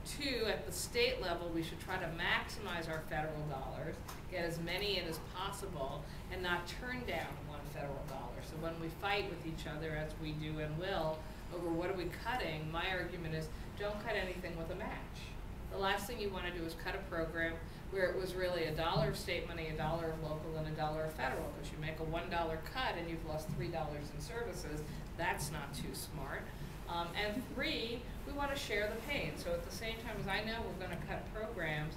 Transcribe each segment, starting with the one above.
Two, at the state level, we should try to maximize our federal dollars, get as many in as possible, and not turn down one federal dollar. So when we fight with each other, as we do and will, over what are we cutting, my argument is don't cut anything with a match. The last thing you want to do is cut a program where it was really $1 of state money, $1 of local, and $1 of federal, because you make a $1 cut and you've lost $3 in services. That's not too smart. And three, we want to share the pain. So at the same time as I know we're going to cut programs,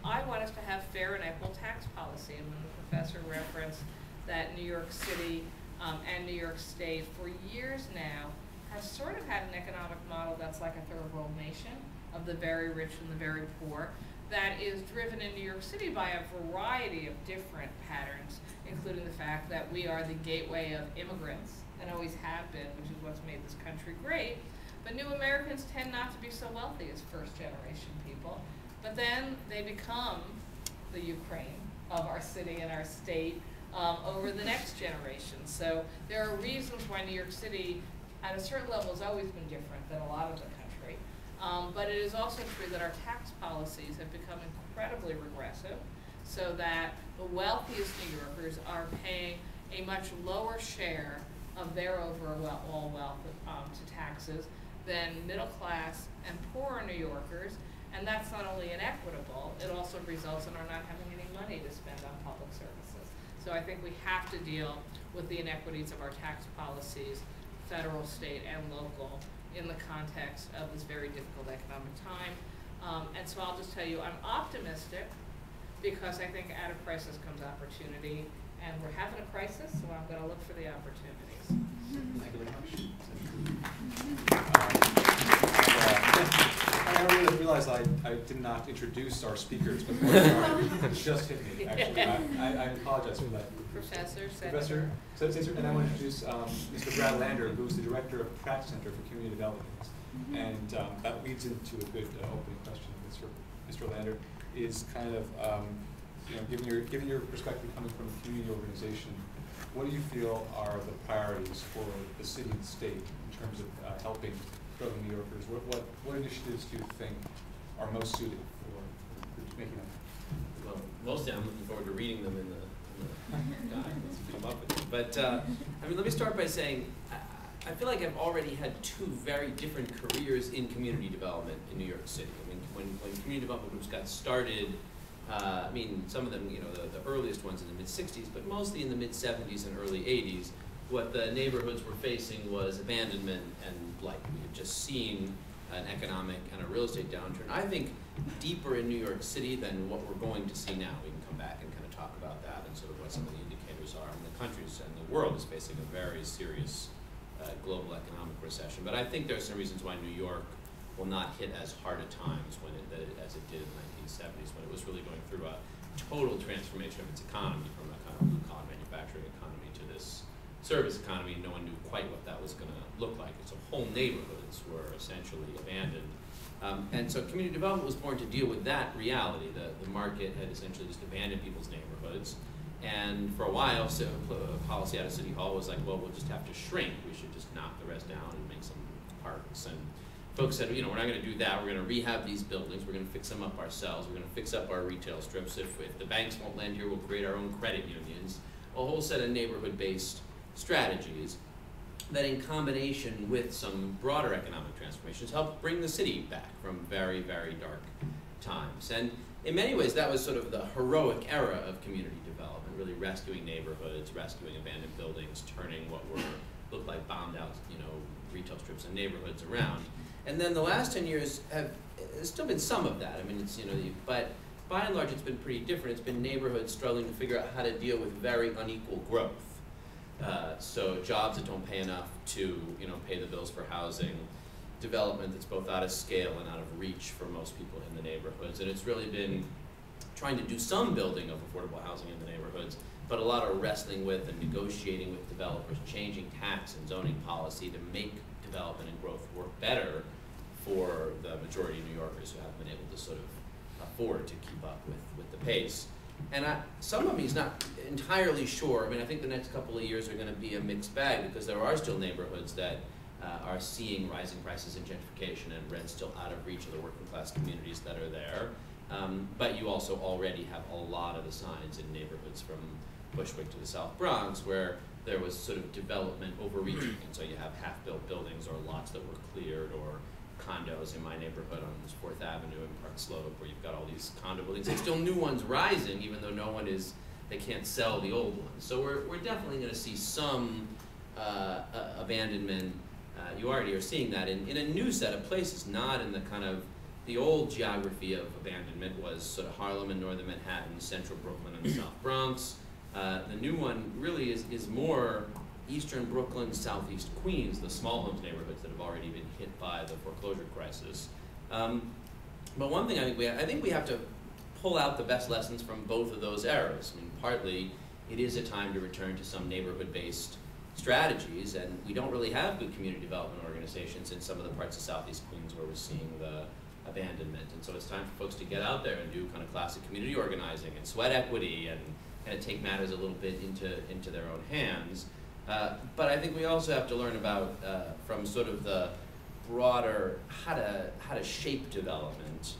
I want us to have fair and equitable tax policy. And when the professor referenced that New York City and New York State for years now has sort of had an economic model that's like a third world nation of the very rich and the very poor, that is driven in New York City by a variety of different patterns, including the fact that we are the gateway of immigrants and always have been, which is what's made this country great. But new Americans tend not to be so wealthy as first generation people, but then they become the Ukraine of our city and our state over the next generation. So there are reasons why New York City at a certain level has always been different than a lot of the country. But it is also true that our tax policies have become incredibly regressive, so that the wealthiest New Yorkers are paying a much lower share of their overall wealth to taxes than middle class and poorer New Yorkers, and that's not only inequitable, it also results in our not having any money to spend on public services. So I think we have to deal with the inequities of our tax policies, federal, state, and local, in the context of this very difficult economic time. And so I'll just tell you, I'm optimistic because I think out of crisis comes opportunity, and we're having a crisis, so I'm going to look for the opportunities. Thank you very much. I really realized I did not introduce our speakers before. It just hit me, actually. I apologize for that. Professor, and I want to introduce Mr. Brad Lander, who's the director of Pratt Center for Community Development. And that leads into a good opening question. Mr. Lander is kind of, given your perspective coming from a community organization, what do you feel are the priorities for the city and state in terms of helping struggling New Yorkers? What initiatives do you think are most suited for making them? Well, mostly I'm looking forward to reading them in the guide that's come up with it. But I mean, let me start by saying I feel like I've already had two very different careers in community development in New York City. I mean, when community development groups got started, I mean, some of them, the earliest ones in the mid-'60s, but mostly in the mid-'70s and early '80s, what the neighborhoods were facing was abandonment and blight. We had just seen an economic and a real estate downturn, I think, deeper in New York City than what we're going to see now. We can come back and kind of talk about that and sort of what some of the indicators are. And the countries and the world is facing a very serious global economic recession. But I think there are some reasons why New York will not hit as hard at times as it did in the 1970s, when it was really going through a total transformation of its economy from a kind of blue-collar manufacturing economy to this service economy. No one knew quite what that was going to look like. And so whole neighborhoods were essentially abandoned. And so community development was born to deal with that reality. The market had essentially just abandoned people's neighborhoods. And for a while, so policy out of City Hall was like, well, we'll just have to shrink. We should just knock the rest down and make some parks. And folks said, we're not going to do that. We're going to rehab these buildings. We're going to fix them up ourselves. We're going to fix up our retail strips. If the banks won't lend here, we'll create our own credit unions. A whole set of neighborhood-based strategies that, in combination with some broader economic transformations, helped bring the city back from very, very dark times. And in many ways, that was sort of the heroic era of community development, really rescuing neighborhoods, rescuing abandoned buildings, turning what looked like bombed out, retail strips and neighborhoods around. And then the last 10 years there's still been some of that. I mean, but by and large, it's been pretty different. It's been neighborhoods struggling to figure out how to deal with very unequal growth. So jobs that don't pay enough to, pay the bills for housing, development that's both out of scale and out of reach for most people in the neighborhoods. And it's really been trying to do some building of affordable housing in the neighborhoods, but a lot of wrestling with and negotiating with developers, changing tax and zoning policy to make development and growth work better for the majority of New Yorkers who haven't been able to sort of afford to keep up with the pace. And some of me is not entirely sure. I mean, I think the next couple of years are going to be a mixed bag because there are still neighborhoods that are seeing rising prices and gentrification and rents still out of reach of the working class communities that are there. But you also already have a lot of the signs in neighborhoods from Bushwick to the South Bronx where there was sort of development overreaching, and so you have half-built buildings or lots that were cleared, or condos in my neighborhood on 4th Avenue and Park Slope where you've got all these condo buildings and still new ones rising, even though they can't sell the old ones. So we're definitely going to see some abandonment. You already are seeing that in a new set of places, not in the kind of, the old geography of abandonment was sort of Harlem and northern Manhattan, central Brooklyn and the South Bronx. The new one really is more eastern Brooklyn, southeast Queens, the small homes neighborhoods that have already been hit by the foreclosure crisis. But one thing I think we have to pull out the best lessons from both of those eras. I mean, partly it is a time to return to some neighborhood-based strategies, and we don't really have good community development organizations in some of the parts of southeast Queens where we're seeing the abandonment. And so it's time for folks to get out there and do kind of classic community organizing and sweat equity and kind of take matters a little bit into their own hands. But I think we also have to learn about, from sort of the broader, how to shape development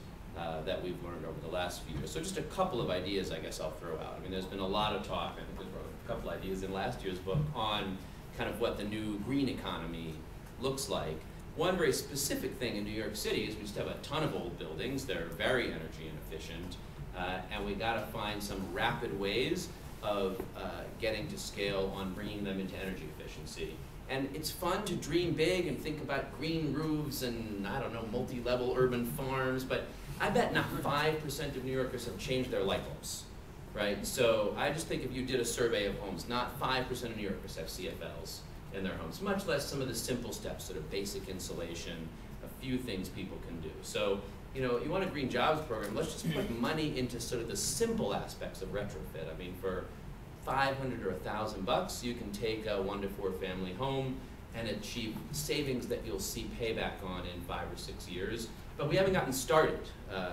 that we've learned over the last few years. So just a couple of ideas I guess I'll throw out. I mean, there's been a lot of talk, I think there's a couple ideas in last year's book on kind of what the new green economy looks like. One very specific thing in New York City is we just have a ton of old buildings. They're very energy inefficient, and we got to find some rapid ways of getting to scale on bringing them into energy efficiency. And it's fun to dream big and think about green roofs and, I don't know, multi-level urban farms, but I bet not 5% of New Yorkers have changed their light bulbs, right? So I just think if you did a survey of homes, not 5% of New Yorkers have CFLs in their homes, much less some of the simple steps, sort of basic insulation, a few things people can do. So, you know, you want a green jobs program, let's just put money into sort of the simple aspects of retrofit. I mean, for $500 or $1,000, you can take a 1 to 4 family home and achieve savings that you'll see payback on in 5 or 6 years. But we haven't gotten started,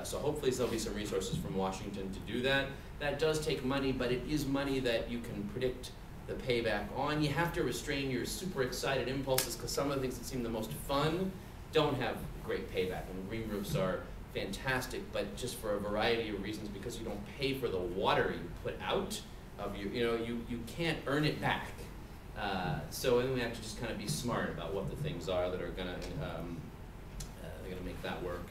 so hopefully there'll be some resources from Washington to do that. That does take money, but it is money that you can predict the payback on. You have to restrain your super excited impulses because some of the things that seem the most fun don't have great payback. And green roofs are fantastic, but just for a variety of reasons, because you don't pay for the water you put out of your, you can't earn it back. So then we have to just kind of be smart about what the things are that are gonna make that work.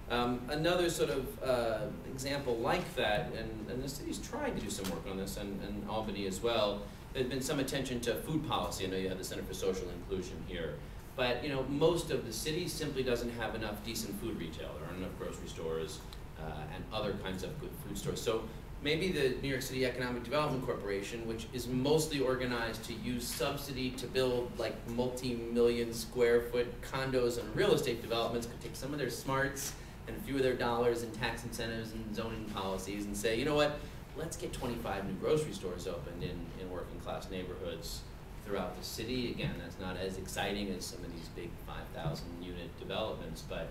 Another sort of example like that, and the city's trying to do some work on this, and Albany as well. There's been some attention to food policy. I know you have the Center for Social Inclusion here, but most of the city simply doesn't have enough decent food retail. There aren't enough grocery stores and other kinds of good food stores. So maybe the New York City Economic Development Corporation, which is mostly organized to use subsidy to build like multi-million square foot condos and real estate developments, could take some of their smarts and a few of their dollars in tax incentives and zoning policies and say, you know what, let's get 25 new grocery stores opened in working class neighborhoods throughout the city. Again, that's not as exciting as some of these big 5,000 unit developments, but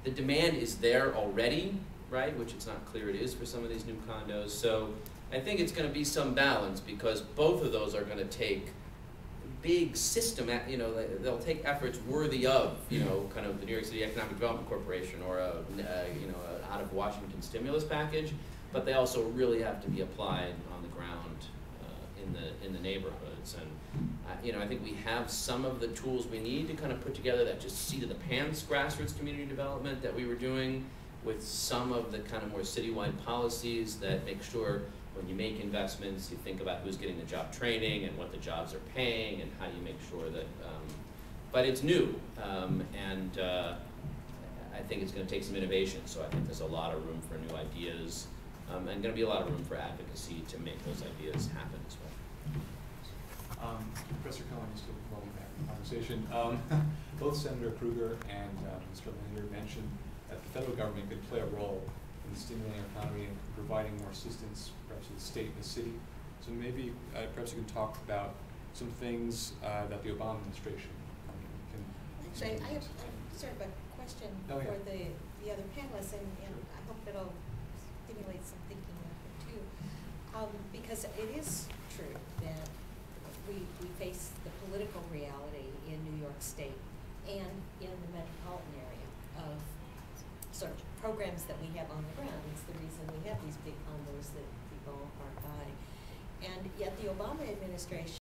the demand is there already, right? Which it's not clear it is for some of these new condos. So I think it's going to be some balance because both of those are going to take big system, they'll take efforts worthy of, kind of the New York City Economic Development Corporation or a out of Washington stimulus package, but they also really have to be applied on the ground in the neighborhoods. And I think we have some of the tools we need to kind of put together that just seat of the pants grassroots community development that we were doing, with some of the kind of more citywide policies that make sure when you make investments, you think about who's getting the job training and what the jobs are paying and how you make sure that, but it's new, and I think it's going to take some innovation, so I think there's a lot of room for new ideas, and going to be a lot of room for advocacy to make those ideas happen as well. Professor Cohen, just to welcome back to the conversation. Both Senator Krueger and Mr. Lander mentioned that the federal government could play a role in stimulating our economy and providing more assistance, perhaps to the state and the city. So maybe perhaps you can talk about some things that the Obama administration can. Actually, I have sort of a question for the other panelists, and I hope it'll stimulate some thinking too, because it is true that we face the political reality in New York State and in the metropolitan area of sort of programs that we have on the ground. It's the reason we have these big condos that people are buying. And yet the Obama administration